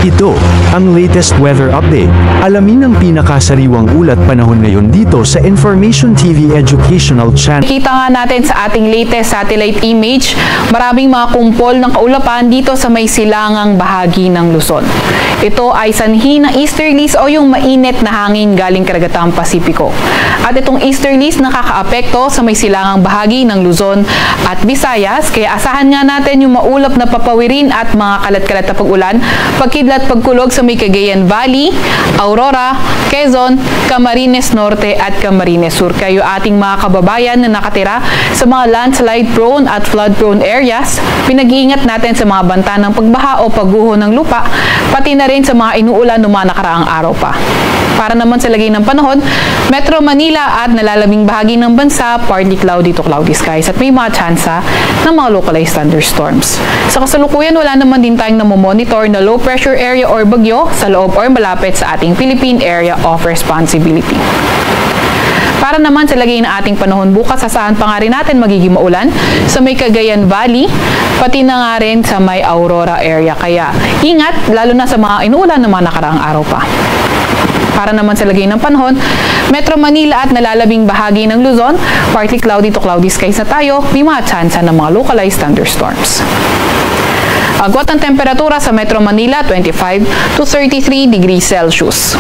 Ito, ang latest weather update. Alamin ang pinakasariwang ulat panahon ngayon dito sa Information TV Educational Channel. Kita nga natin sa ating latest satellite image, maraming mga kumpol ng kaulapan dito sa may silangang bahagi ng Luzon. Ito ay sanhi ng easterlies o yung mainit na hangin galing karagatang Pasipiko. At itong easterlies nakakaapekto sa may silangang bahagi ng Luzon at Visayas, kaya asahan nga natin yung maulap na papawirin at mga kalat-kalat na pag-ulan, pagkidlat pagkulog sa may Cagayan Valley, Aurora, Quezon, Camarines Norte at Camarines Sur. Kayo ating mga kababayan na nakatira sa mga landslide prone at flood prone areas, pinag-iingat natin sa mga banta ng pagbaha o pagguho ng lupa, pati na rin sa mga inuulan ng mga nakaraang araw pa. Para naman sa lagay ng panahon, Metro Manila at nalalabing bahagi ng bansa, partly cloudy to cloudy skies at may mga tsansa ng mga localized thunderstorms. Sa kasalukuyan, wala naman din tayong namomonitor na low pressure area or bagyo sa loob or malapit sa ating Philippine Area of Responsibility. Para naman sa lagay ng ating panahon bukas, asahan pa nga rin natin magiging maulan sa may Cagayan Valley, pati na nga rin sa may Aurora area. Kaya ingat, lalo na sa mga inuulan ng mga nakaraang araw pa. Para naman sa lagay ng panahon, Metro Manila at nalalabing bahagi ng Luzon, partly cloudy to cloudy skies na tayo, may mga tsansa ng mga localized thunderstorms. Agwat ng temperatura sa Metro Manila, 25 to 33 degrees Celsius.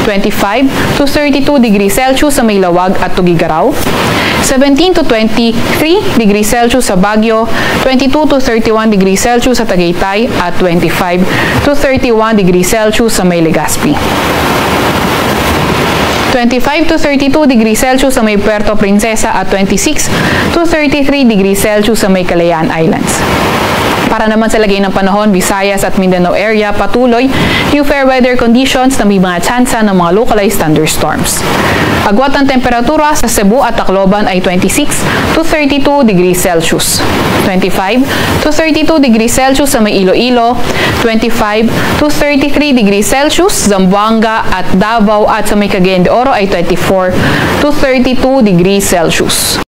25 to 32 degrees Celsius sa Maylawag at Tugigaraw. 17 to 23 degrees Celsius sa Baguio. 22 to 31 degrees Celsius sa Tagaytay at 25 to 31 degrees Celsius sa may Legazpi. 25 to 32 degrees Celsius sa may Puerto Princesa at 26 to 33 degrees Celsius sa may Kalayaan Islands. Para naman sa lagay ng panahon, Visayas at Mindanao area, patuloy yung fair weather conditions na may mga tsansa ng mga localized thunderstorms. Agwat ng temperatura sa Cebu at Tacloban ay 26 to 32 degrees Celsius. 25 to 32 degrees Celsius sa may Iloilo, 25 to 33 degrees Celsius, Zamboanga at Davao at sa may Cagayan de Oro ay 24 to 32 degrees Celsius.